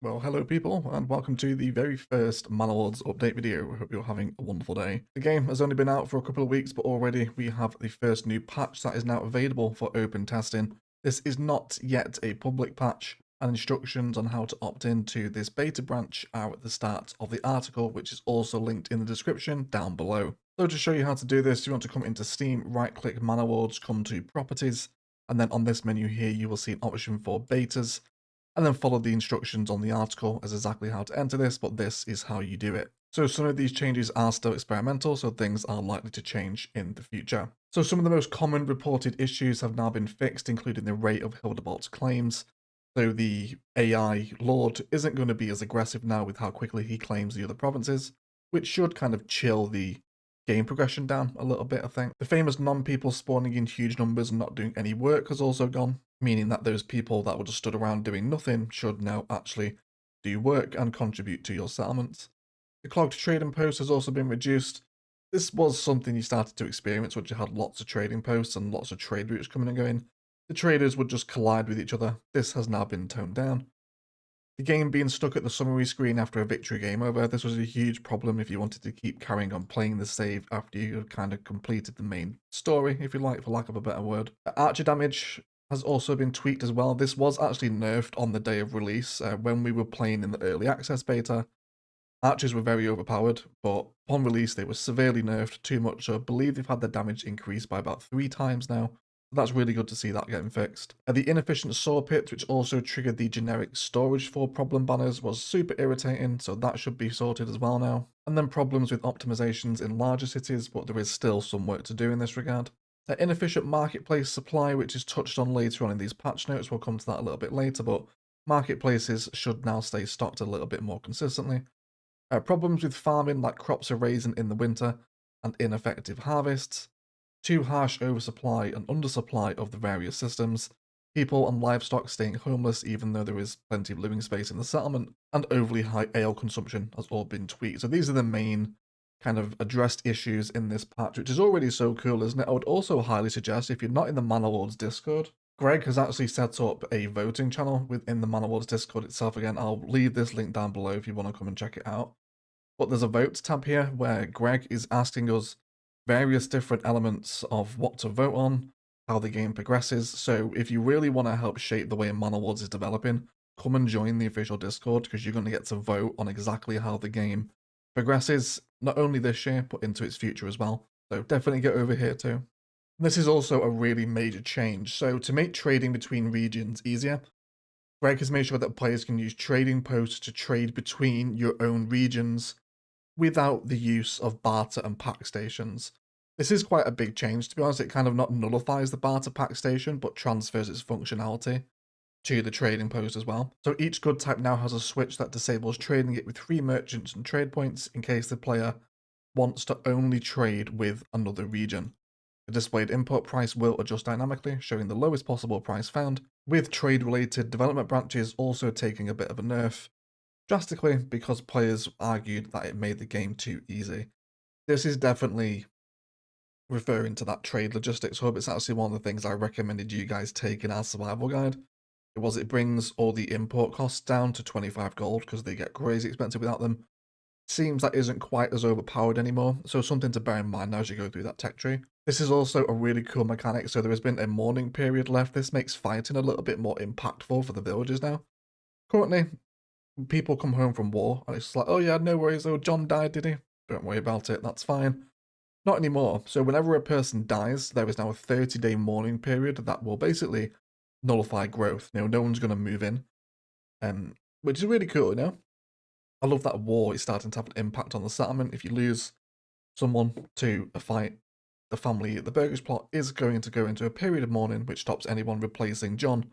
Well, hello people, and welcome to the very first Manor Lords update video. I hope you're having a wonderful day. The game has only been out for a couple of weeks, but already we have the first new patch that is now available for open testing. This is not yet a public patch, and instructions on how to opt into this beta branch are at the start of the article, which is also linked in the description down below. So to show you how to do this, you want to come into Steam, right-click Manor Lords, come to Properties, and then on this menu here you will see an option for betas, and then follow the instructions on the article as exactly how to enter this, but this is how you do it. So some of these changes are still experimental, so things are likely to change in the future. So some of the most common reported issues have now been fixed, including the rate of Hildebrandt's claims. So the AI Lord isn't going to be as aggressive now with how quickly he claims the other provinces, which should kind of chill the game progression down a little bit, I think. The famous non-people spawning in huge numbers and not doing any work has also gone, meaning that those people that were just stood around doing nothing should now actually do work and contribute to your settlements. The clogged trading post has also been reduced. This was something you started to experience once you had lots of trading posts and lots of trade routes coming and going. The traders would just collide with each other. This has now been toned down. The game being stuck at the summary screen after a victory game over, this was a huge problem if you wanted to keep carrying on playing the save after you had kind of completed the main story, if you like, for lack of a better word. Archer damage has also been tweaked as well. This was actually nerfed on the day of release. When we were playing in the early access beta, archers were very overpowered, but upon release they were severely nerfed, too much, so I believe they've had their damage increased by about 3 times now. That's really good to see that getting fixed. The inefficient saw pit, which also triggered the generic storage for problem banners, was super irritating, so that should be sorted as well now. And then problems with optimizations in larger cities, but there is still some work to do in this regard. Inefficient marketplace supply, which is touched on later on in these patch notes, we'll come to that a little bit later, but marketplaces should now stay stocked a little bit more consistently. Problems with farming, like crops are raising in the winter, and ineffective harvests. Too harsh oversupply and undersupply of the various systems. People and livestock staying homeless even though there is plenty of living space in the settlement. And overly high ale consumption has all been tweaked. So these are the main kind of addressed issues in this patch, which is already so cool, isn't it? I would also highly suggest, if you're not in the Manor Lords Discord, Greg has actually set up a voting channel within the Manor Lords Discord itself. Again, I'll leave this link down below if you want to come and check it out. But there's a vote tab here where Greg is asking us various different elements of what to vote on, how the game progresses. So if you really want to help shape the way Manor Lords is developing, come and join the official Discord, because you're going to get to vote on exactly how the game progresses, not only this year, but into its future as well. So definitely get over here too. This is also a really major change. So to make trading between regions easier, Greg has made sure that players can use trading posts to trade between your own regions without the use of barter and pack stations. This is quite a big change, to be honest. It kind of not nullifies the barter pack station, but transfers its functionality to the trading post as well. So each good type now has a switch that disables trading it with 3 merchants and trade points in case the player wants to only trade with another region. The displayed input price will adjust dynamically, showing the lowest possible price found, with trade-related development branches also taking a bit of a nerf, drastically because players argued that it made the game too easy. This is definitely referring to that trade logistics hub. It's actually one of the things I recommended you guys take in our survival guide. It brings all the import costs down to 25 gold because they get crazy expensive without them. Seems that isn't quite as overpowered anymore, so something to bear in mind as you go through that tech tree. This is also a really cool mechanic, so there has been a mourning period left. This makes fighting a little bit more impactful for the villagers now. Currently, people come home from war, and it's like, oh yeah, no worries, oh, John died, did he? Don't worry about it, that's fine. Not anymore. So whenever a person dies, there is now a 30-day mourning period that will basically nullify growth. No one's going to move in, which is really cool, you know? I love that war is starting to have an impact on the settlement. If you lose someone to a fight, the family at the Burgers plot is going to go into a period of mourning, which stops anyone replacing John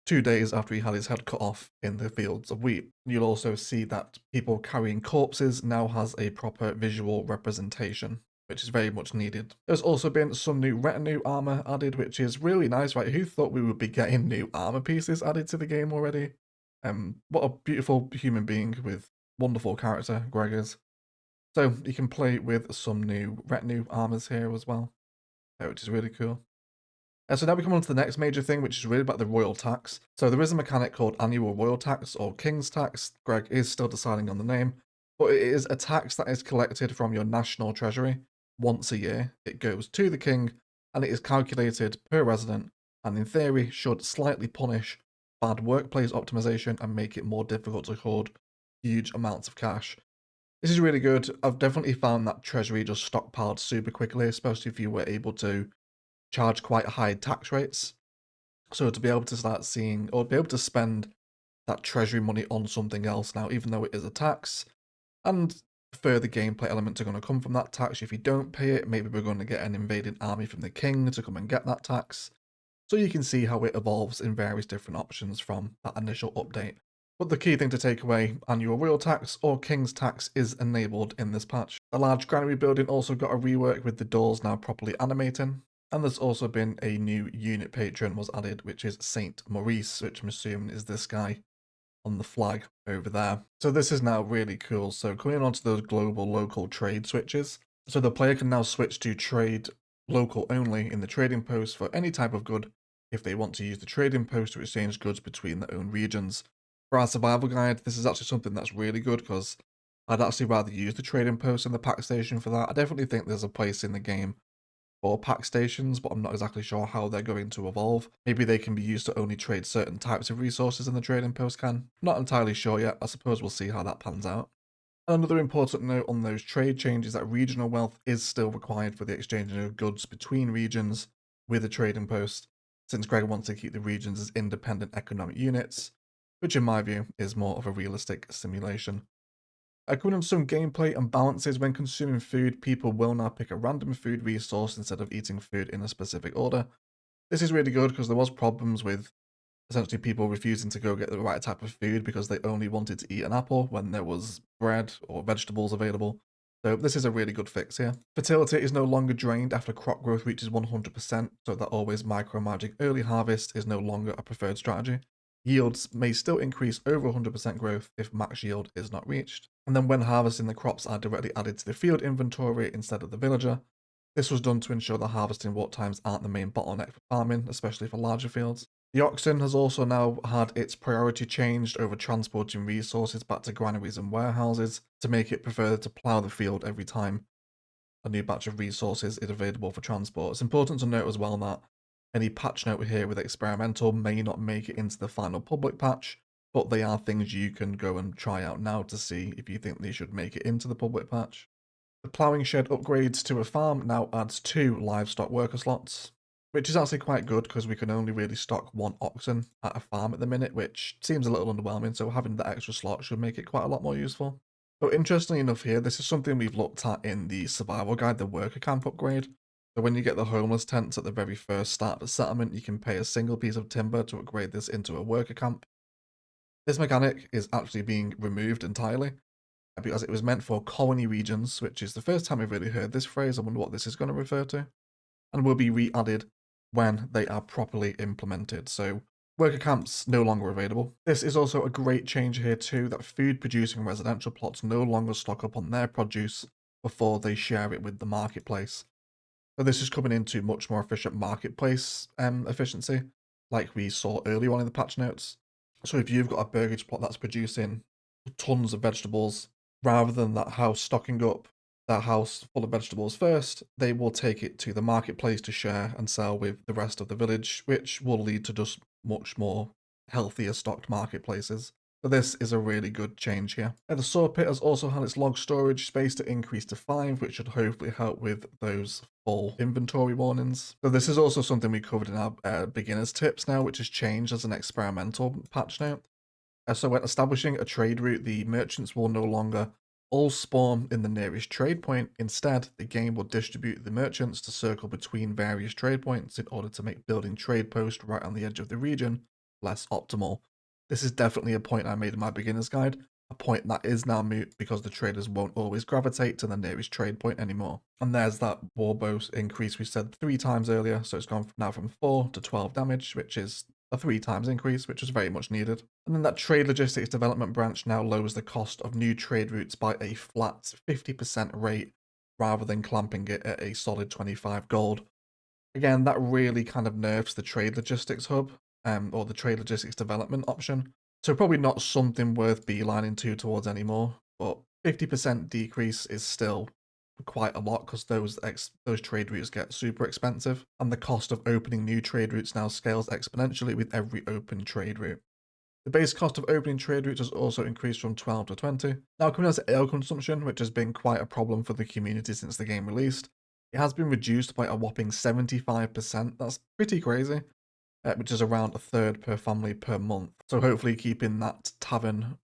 2 days after he had his head cut off in the fields of wheat. You'll also see that people carrying corpses now has a proper visual representation, which is very much needed. There's also been some new retinue armor added, which is really nice, right? Who thought we would be getting new armor pieces added to the game already? What a beautiful human being with wonderful character Greg is. So you can play with some new retinue armors here as well, which is really cool. So now we come on to the next major thing, which is really about the royal tax. So there is a mechanic called annual royal tax or king's tax. Greg is still deciding on the name, but it is a tax that is collected from your national treasury once a year. It goes to the king and it is calculated per resident and in theory should slightly punish bad workplace optimization and make it more difficult to hoard huge amounts of cash. This is really good. I've definitely found that treasury just stockpiled super quickly, especially if you were able to charge quite high tax rates. So to be able to start seeing or be able to spend that treasury money on something else now, even though it is a tax, and further gameplay elements are going to come from that tax. If you don't pay it, maybe we're going to get an invading army from the king to come and get that tax. So you can see how it evolves in various different options from that initial update. But the key thing to take away, annual royal tax or king's tax is enabled in this patch. The large granary building also got a rework with the doors now properly animating. And there's also been a new unit patron was added, which is Saint Maurice, which I'm assuming is this guy on the flag over there. So this is now really cool. So coming on to those global local trade switches. So the player can now switch to trade local only in the trading post for any type of good if they want to use the trading post to exchange goods between their own regions. For our survival guide, this is actually something that's really good because I'd actually rather use the trading post in the pack station for that. I definitely think there's a place in the game for pack stations, but I'm not exactly sure how they're going to evolve. Maybe they can be used to only trade certain types of resources in the trading post can. Not entirely sure yet. I suppose we'll see how that pans out. Another important note on those trade changes that regional wealth is still required for the exchanging of goods between regions with a trading post, since Greg wants to keep the regions as independent economic units, which in my view is more of a realistic simulation. Coming on to some gameplay and balances, when consuming food, people will now pick a random food resource instead of eating food in a specific order. This is really good because there was problems with essentially people refusing to go get the right type of food because they only wanted to eat an apple when there was bread or vegetables available. So this is a really good fix here. Fertility is no longer drained after crop growth reaches 100%, so that always micro-magic early harvest is no longer a preferred strategy. Yields may still increase over 100% growth if max yield is not reached. And then when harvesting, the crops are directly added to the field inventory instead of the villager. This was done to ensure that harvesting walk times aren't the main bottleneck for farming, especially for larger fields. The oxen has also now had its priority changed over transporting resources back to granaries and warehouses to make it prefer to plough the field every time a new batch of resources is available for transport. It's important to note as well that any patch note here with experimental may not make it into the final public patch, but they are things you can go and try out now to see if you think they should make it into the public patch. The ploughing shed upgrades to a farm now adds 2 livestock worker slots, which is actually quite good because we can only really stock 1 oxen at a farm at the minute, which seems a little underwhelming, so having that extra slot should make it quite a lot more useful. But interestingly enough here, this is something we've looked at in the survival guide, the worker camp upgrade. So when you get the homeless tents at the very first start of the settlement, you can pay a single piece of timber to upgrade this into a worker camp. This mechanic is actually being removed entirely because it was meant for colony regions, which is the first time I've really heard this phrase. I wonder what this is going to refer to, and will be re-added when they are properly implemented. So worker camps no longer available. This is also a great change here too, that food producing residential plots no longer stock up on their produce before they share it with the marketplace. So this is coming into much more efficient marketplace efficiency, like we saw earlier on in the patch notes. So if you've got a burgage plot that's producing tons of vegetables, rather than that house stocking up that house full of vegetables first, they will take it to the marketplace to share and sell with the rest of the village, which will lead to just much more healthier stocked marketplaces. So this is a really good change here. The saw pit has also had its log storage space to increase to 5, which should hopefully help with those full inventory warnings. So this is also something we covered in our beginners tips now, which has changed as an experimental patch note. So when establishing a trade route, the merchants will no longer all spawn in the nearest trade point. Instead, the game will distribute the merchants to circle between various trade points in order to make building trade posts right on the edge of the region less optimal. This is definitely a point I made in my beginner's guide, a point that is now moot because the traders won't always gravitate to the nearest trade point anymore. And there's that warbow increase we said 3 times earlier, so it's gone now from 4 to 12 damage, which is a 3 times increase, which was very much needed. And then that trade logistics development branch now lowers the cost of new trade routes by a flat 50% rate rather than clamping it at a solid 25 gold. Again, that really kind of nerfs the trade logistics hub, or the trade logistics development option. So probably not something worth beelining to towards anymore, but 50% decrease is still quite a lot because those trade routes get super expensive, and the cost of opening new trade routes now scales exponentially with every open trade route. The base cost of opening trade routes has also increased from 12 to 20. Now coming on to ale consumption, which has been quite a problem for the community since the game released, it has been reduced by a whopping 75%. That's pretty crazy, which is around a third per family per month. So hopefully keeping that tavern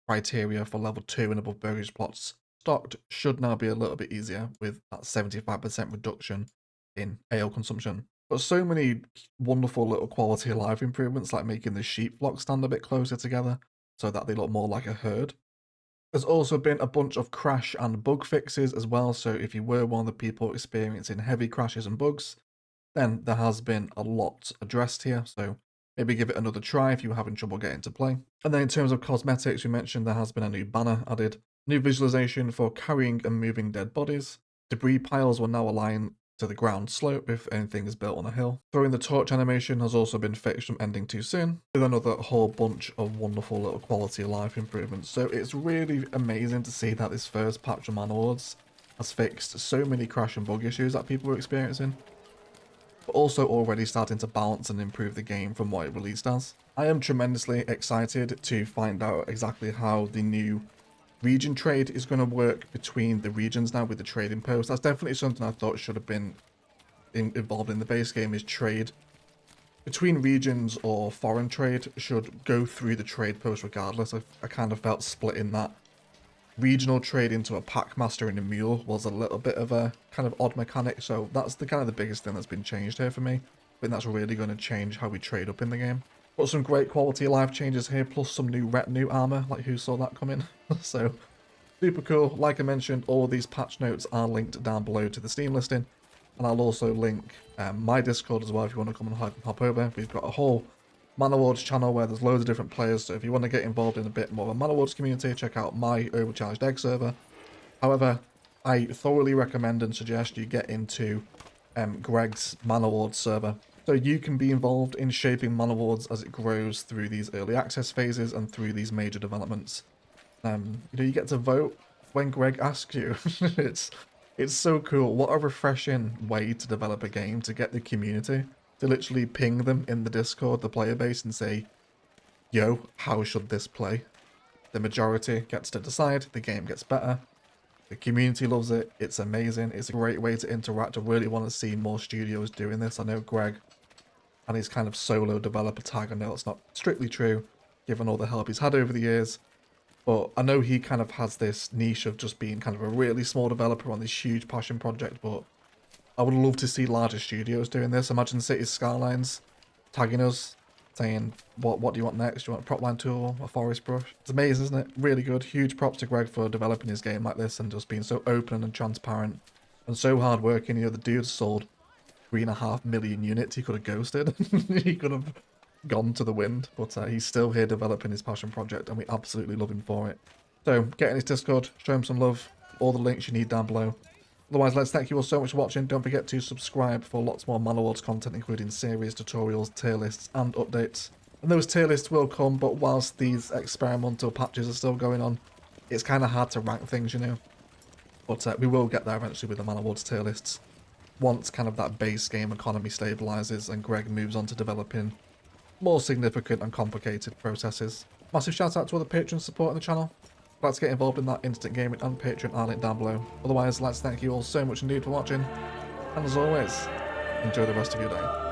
criteria for level 2 and above burgage plots stocked should now be a little bit easier with that 75% reduction in ale consumption. But so many wonderful little quality of life improvements, like making the sheep flock stand a bit closer together so that they look more like a herd. There's also been a bunch of crash and bug fixes as well, so if you were one of the people experiencing heavy crashes and bugs, then there has been a lot addressed here, so maybe give it another try if you're having trouble getting to play. And then in terms of cosmetics, we mentioned there has been a new banner added, new visualization for carrying and moving dead bodies. Debris piles will now align to the ground slope if anything is built on a hill. Throwing the torch animation has also been fixed from ending too soon, with another whole bunch of wonderful little quality of life improvements. So it's really amazing to see that this first patch of Manor Lords has fixed so many crash and bug issues that people were experiencing, but also already starting to balance and improve the game from what it released as. I am tremendously excited to find out exactly how the new region trade is going to work between the regions now with the trading post. That's definitely something I thought should have been involved in the base game, is trade between regions or foreign trade should go through the trade post regardless. I kind of felt splitting that regional trade into a packmaster and a mule was a little bit of a kind of odd mechanic, so that's the kind of the biggest thing that's been changed here for me. I think that's really going to change how we trade up in the game. Got some great quality of life changes here, plus some new retinue armor, like who saw that coming? So super cool. Like I mentioned, all of these patch notes are linked down below to the Steam listing, and I'll also link my Discord as well if you want to come and hop over. We've got a whole Manor Lords channel where there's loads of different players, so if you want to get involved in a bit more of a Manor Lords community, check out my Overcharged Egg server. However, I thoroughly recommend and suggest you get into Greg's Manor Lords server, so you can be involved in shaping Manor Lords as it grows through these early access phases and through these major developments. You get to vote when Greg asks you. It's so cool. What a refreshing way to develop a game, to get the community to literally ping them in the Discord, the player base, and say, yo, how should this play? The majority gets to decide, the game gets better, the community loves it, it's amazing, it's a great way to interact. I really want to see more studios doing this. I know Greg and his kind of solo developer tag, I know it's not strictly true, given all the help he's had over the years, but I know he kind of has this niche of just being kind of a really small developer on this huge passion project, but I would love to see larger studios doing this. Imagine Cities Skylines tagging us, saying, what do you want next? Do you want a prop line tool, a forest brush? It's amazing, isn't it? Really good. Huge props to Greg for developing his game like this and just being so open and transparent and so hard working. You know, the dude sold 3.5 million units. He could have ghosted. He could have gone to the wind, but he's still here developing his passion project, and we absolutely love him for it. So get in his Discord, show him some love. All the links you need down below. Otherwise, let's thank you all so much for watching. Don't forget to subscribe for lots more Manor Lords content, including series, tutorials, tier lists, and updates. And those tier lists will come, but whilst these experimental patches are still going on, it's kind of hard to rank things, you know. But we will get there eventually with the Manor Lords tier lists, once kind of that base game economy stabilizes and Greg moves on to developing more significant and complicated processes. Massive shout out to all the patrons supporting the channel. Let's get involved in that instant gaming and Patreon are linked down below. Otherwise, let's thank you all so much indeed for watching, and as always, enjoy the rest of your day.